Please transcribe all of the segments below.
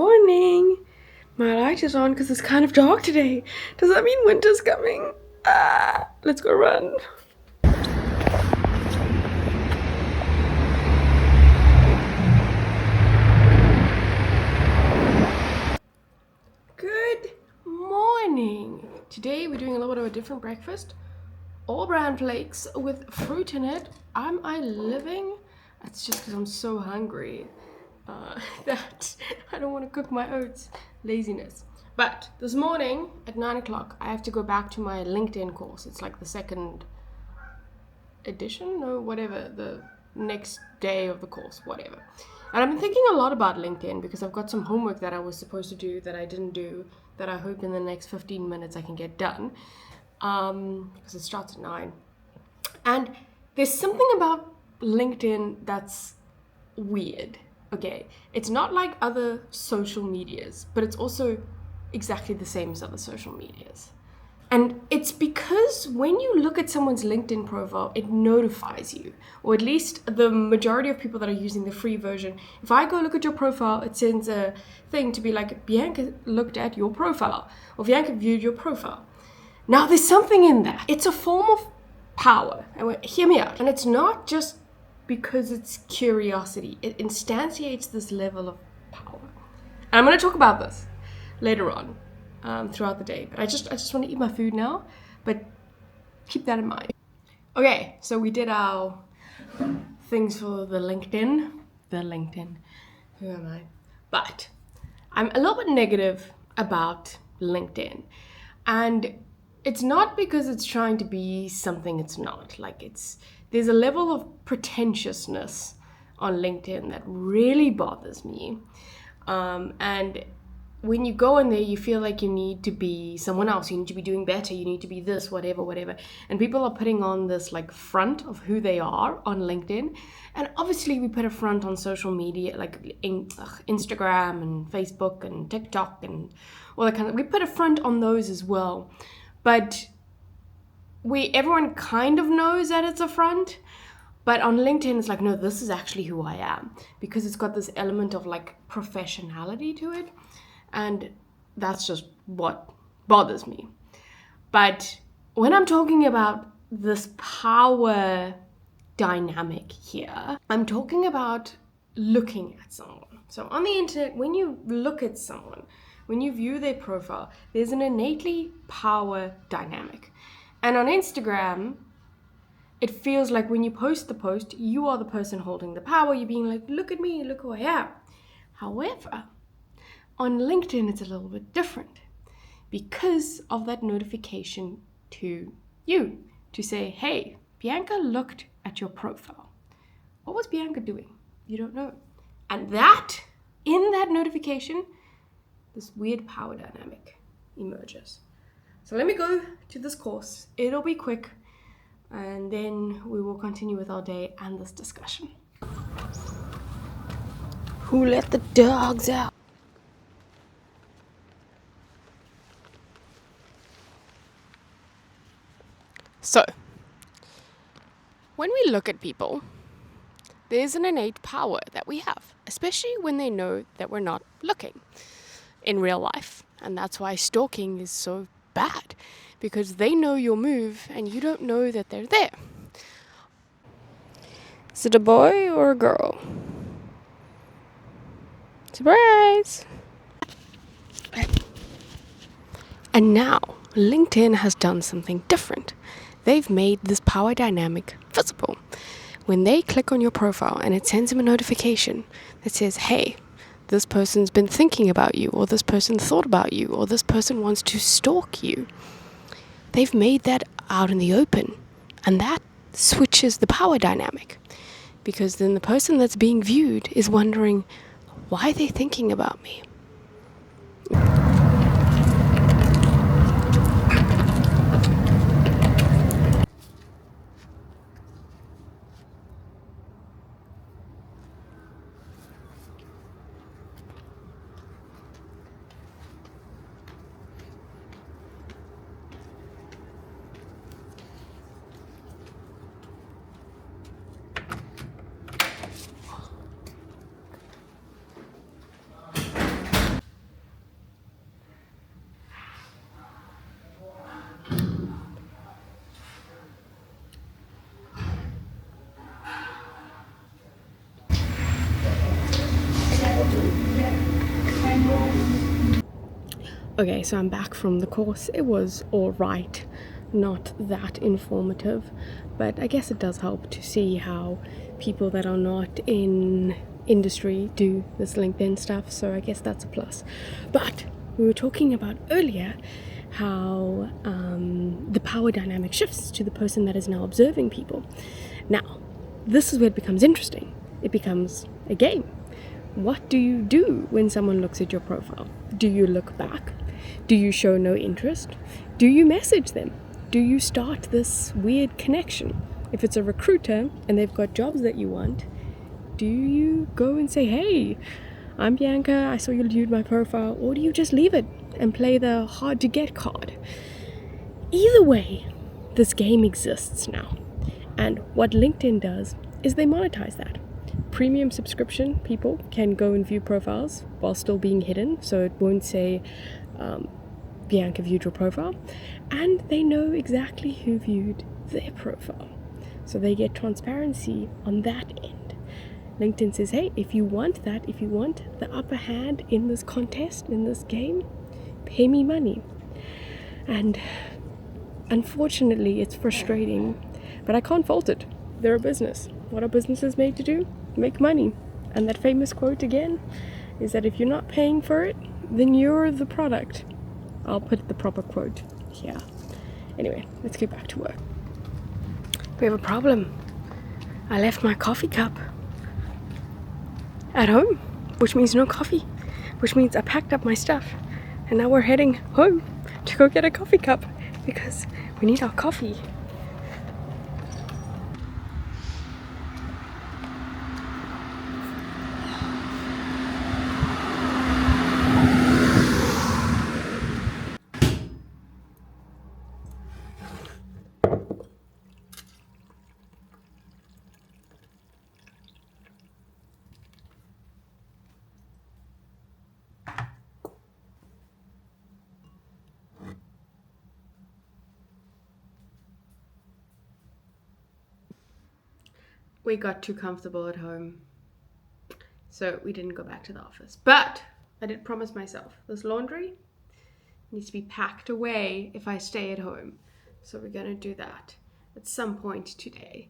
morning. My light is on because it's kind of dark today. Does that mean winter's coming? Let's go run. Good morning. Today we're doing a little bit of a different breakfast. All bran flakes with fruit in it. Am I living? That's just because I'm so hungry that I don't want to cook my oats. Laziness. But this morning at 9 o'clock, I have to go back to my LinkedIn course. It's like the second edition, no, whatever, the next day of the course, whatever. And I've been thinking a lot about LinkedIn because I've got some homework that I was supposed to do that I didn't do, that I hope in the next 15 minutes I can get done. Because it starts at 9. And there's something about LinkedIn that's weird. Okay, it's not like other social medias, but it's also exactly the same as other social medias. And it's because when you look at someone's LinkedIn profile, it notifies you, or at least the majority of people that are using the free version. If I go look at your profile, it sends a thing to be like, Bianca looked at your profile, or Bianca viewed your profile. Now, there's something in that. It's a form of power. And hear me out. And it's not just because it's curiosity. It instantiates this level of power. And I'm going to talk about this later on throughout the day. But I just want to eat my food now. But keep that in mind. Okay, so we did our things for the LinkedIn. Who am I? But I'm a little bit negative about LinkedIn. And it's not because it's trying to be something it's not. There's a level of pretentiousness on LinkedIn that really bothers me. And when you go in there, you feel like you need to be someone else. You need to be doing better. You need to be this, whatever. And people are putting on this front of who they are on LinkedIn. And obviously we put a front on social media, like Instagram and Facebook and TikTok and all that kind of. We put a front on those as well. But everyone kind of knows that it's a front, but on LinkedIn it's like, no, this is actually who I am, because it's got this element of professionality to it, and that's just what bothers me. But when I'm talking about this power dynamic here, I'm talking about looking at someone. So on the internet, when you look at someone, when you view their profile, there's an innately power dynamic. And on Instagram, it feels like when you post the post, you are the person holding the power. You're being like, look at me, look who I am. However, on LinkedIn, it's a little bit different because of that notification to you to say, hey, Bianca looked at your profile. What was Bianca doing? You don't know. And in that notification, this weird power dynamic emerges. So let me go to this course. It'll be quick, and then we will continue with our day and this discussion. Who let the dogs out? So, when we look at people, there's an innate power that we have, especially when they know that we're not looking in real life. And that's why stalking is so bad, because they know your move and you don't know that they're there. Is it a boy or a girl? Surprise! And now LinkedIn has done something different. They've made this power dynamic visible. When they click on your profile and it sends them a notification that says, hey, this person's been thinking about you, or this person thought about you, or this person wants to stalk you. They've made that out in the open, and that switches the power dynamic, because then the person that's being viewed is wondering, why are they thinking about me? Okay, so I'm back from the course. It was all right, not that informative, but I guess it does help to see how people that are not in industry do this LinkedIn stuff, so I guess that's a plus. But we were talking about earlier how the power dynamic shifts to the person that is now observing people. Now, this is where it becomes interesting. It becomes a game. What do you do when someone looks at your profile? Do you look back? Do you show no interest? Do you message them? Do you start this weird connection? If it's a recruiter and they've got jobs that you want, do you go and say, hey, I'm Bianca, I saw you viewed my profile, or do you just leave it and play the hard to get card? Either way, this game exists now. And what LinkedIn does is they monetize that. Premium subscription people can go and view profiles while still being hidden, so it won't say Bianca viewed your profile, and they know exactly who viewed their profile, so they get transparency on that end. LinkedIn says, hey, if you want that, if you want the upper hand in this contest, in this game, pay me money. And unfortunately, it's frustrating, but I can't fault it. They're a business. What are businesses made to do? Make money. And that famous quote again is that if you're not paying for it, then you're the product. I'll put the proper quote here. Anyway, let's get back to work. We have a problem. I left my coffee cup at home, which means no coffee, which means I packed up my stuff, and now we're heading home to go get a coffee cup because we need our coffee. We got too comfortable at home, so we didn't go back to the office. But I did promise myself this laundry needs to be packed away if I stay at home. So we're gonna do that at some point today.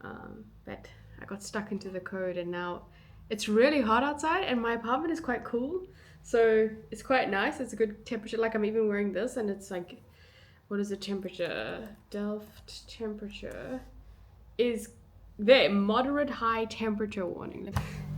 But I got stuck into the code, and now it's really hot outside, and my apartment is quite cool. So it's quite nice. It's a good temperature. Like I'm even wearing this, and it's like, what is the temperature? Delft temperature is there, moderate high temperature warning.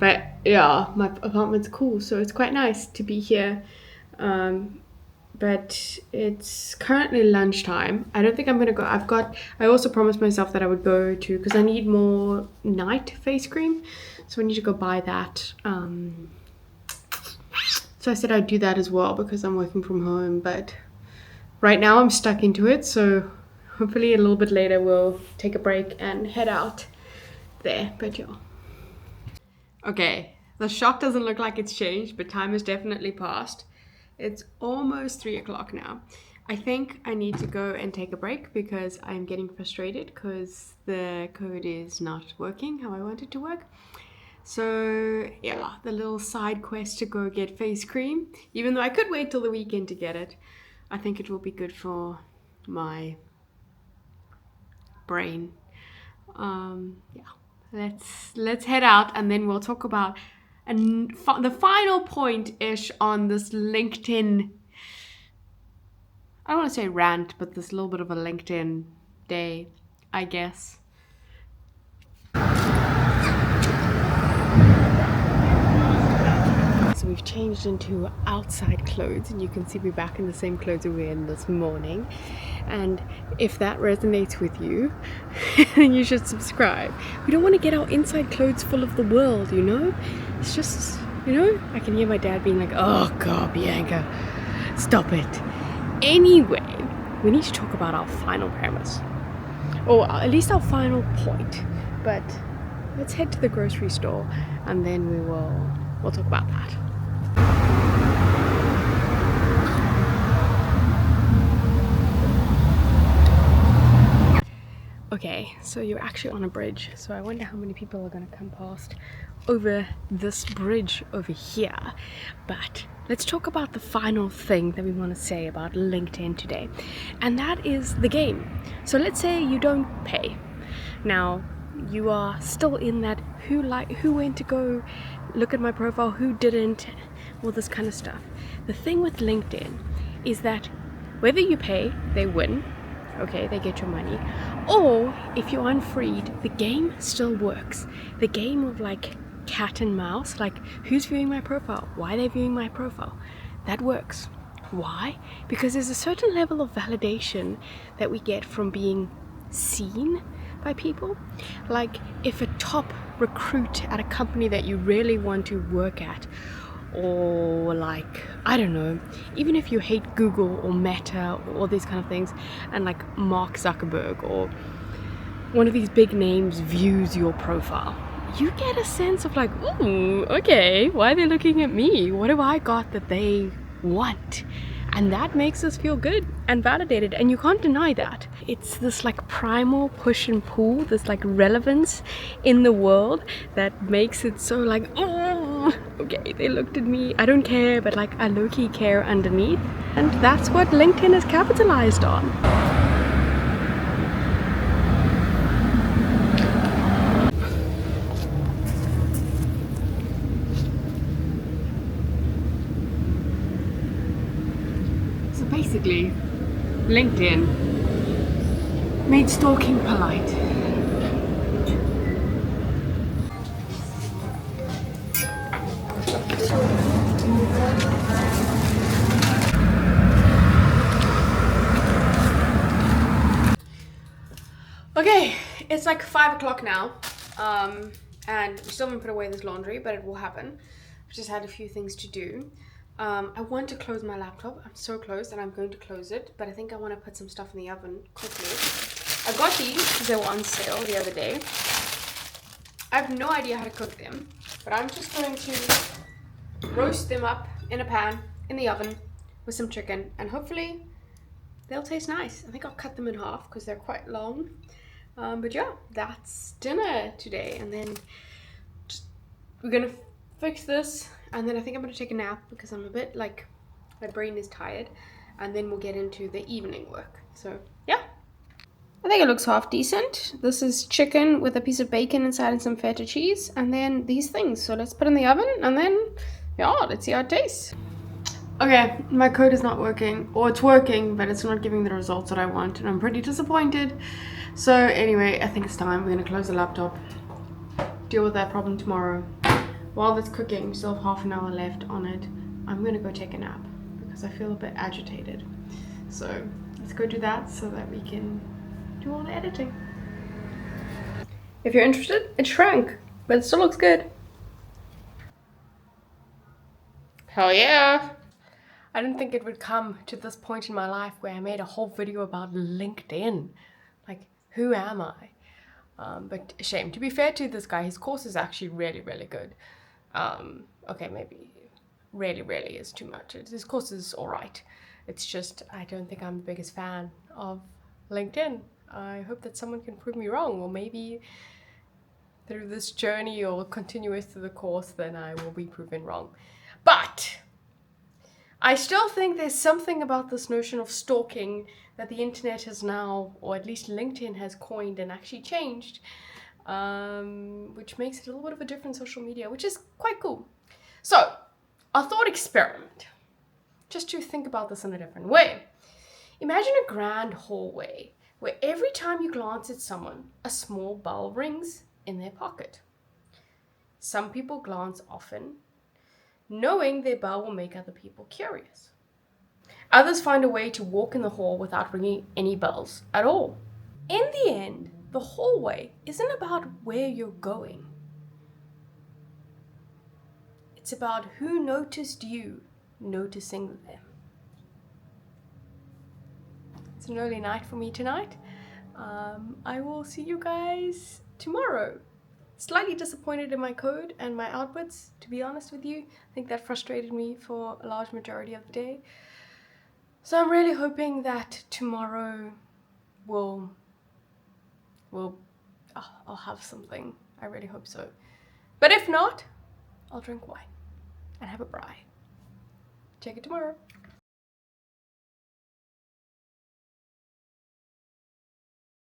But yeah, my apartment's cool, so it's quite nice to be here. But it's currently lunchtime. I don't think I'm gonna go. I also promised myself that I would go to, because I need more night face cream, so I need to go buy that. So I said I'd do that as well because I'm working from home, but right now I'm stuck into it, so hopefully a little bit later we'll take a break and head out there. But yeah. Okay, the shot doesn't look like it's changed, but time has definitely passed. It's almost 3 o'clock now. I think I need to go and take a break because I'm getting frustrated because the code is not working how I want it to work. So yeah, the little side quest to go get face cream, even though I could wait till the weekend to get it, I think it will be good for my brain. Yeah, let's head out, and then we'll talk about the final point-ish on this LinkedIn, I don't want to say rant, but this little bit of a LinkedIn day, I guess. So we've changed into outside clothes, and you can see we're back in the same clothes we were in this morning. And if that resonates with you, then you should subscribe. We don't want to get our inside clothes full of the world, you know? It's just, you know, I can hear my dad being like, oh God, Bianca, stop it. Anyway, we need to talk about our final premise, or at least our final point. But let's head to the grocery store, and then we'll talk about that. Okay, so you're actually on a bridge, so I wonder how many people are going to come past over this bridge over here. But let's talk about the final thing that we want to say about LinkedIn today, and that is the game. So let's say you don't pay. Now, you are still in that who went to go look at my profile, who didn't, all this kind of stuff. The thing with LinkedIn is that whether you pay, they win. Okay, they get your money. Or if you're unfreed, the game still works. The game of like cat and mouse, like who's viewing my profile, why are they viewing my profile, that works. Why? Because there's a certain level of validation that we get from being seen by people. Like if a top recruit at a company that you really want to work at, or like, I don't know, even if you hate Google or Meta or all these kind of things, and like Mark Zuckerberg or one of these big names views your profile, you get a sense of like, ooh, okay, why are they looking at me? What have I got that they want? And that makes us feel good and validated, and you can't deny that. It's this like primal push and pull, this like relevance in the world that makes it so like, oh, okay, they looked at me, I don't care, but like I low-key care underneath. And that's what LinkedIn has capitalized on. So basically, LinkedIn made stalking polite. Okay, it's like 5 o'clock now, and we still haven't put away this laundry, but it will happen. I've just had a few things to do. I want to close my laptop. I'm so close, and I'm going to close it, but I think I want to put some stuff in the oven quickly. I got these because they were on sale the other day. I have no idea how to cook them, but I'm just going to roast them up in a pan in the oven with some chicken, and hopefully they'll taste nice. I think I'll cut them in half because they're quite long. But yeah, that's dinner today, and then we're gonna fix this, and then I think I'm gonna take a nap because I'm a bit like, my brain is tired, and then we'll get into the evening work. So yeah, I think it looks half decent. This is chicken with a piece of bacon inside and some feta cheese, and then these things. So let's put in the oven, and then yeah, let's see how it tastes. Okay, my code is not working, or it's working, but it's not giving the results that I want, and I'm pretty disappointed. So anyway, I think it's time. We're gonna close the laptop, deal with that problem tomorrow. While it's cooking, we still have half an hour left on it. I'm gonna go take a nap because I feel a bit agitated. So let's go do that so that we can do all the editing. If you're interested, it shrank, but it still looks good. Hell yeah. I didn't think it would come to this point in my life where I made a whole video about LinkedIn. Like, who am I? But shame. To be fair to this guy, his course is actually really, really good. Okay, maybe really is too much. His course is all right. It's just, I don't think I'm the biggest fan of LinkedIn. I hope that someone can prove me wrong, or maybe through this journey or continuous through the course, then I will be proven wrong. But I still think there's something about this notion of stalking that the internet has now, or at least LinkedIn has coined and actually changed, which makes it a little bit of a different social media, which is quite cool. So, a thought experiment, just to think about this in a different way. Imagine a grand hallway where every time you glance at someone, a small bell rings in their pocket. Some people glance often, knowing their bell will make other people curious. Others find a way to walk in the hall without ringing any bells at all. In the end, the hallway isn't about where you're going. It's about who noticed you noticing them. It's an early night for me tonight. I will see you guys tomorrow. Slightly disappointed in my code and my outputs, to be honest with you. I think that frustrated me for a large majority of the day. So I'm really hoping that tomorrow I'll have something. I really hope so. But if not, I'll drink wine and have a braai. Check it tomorrow.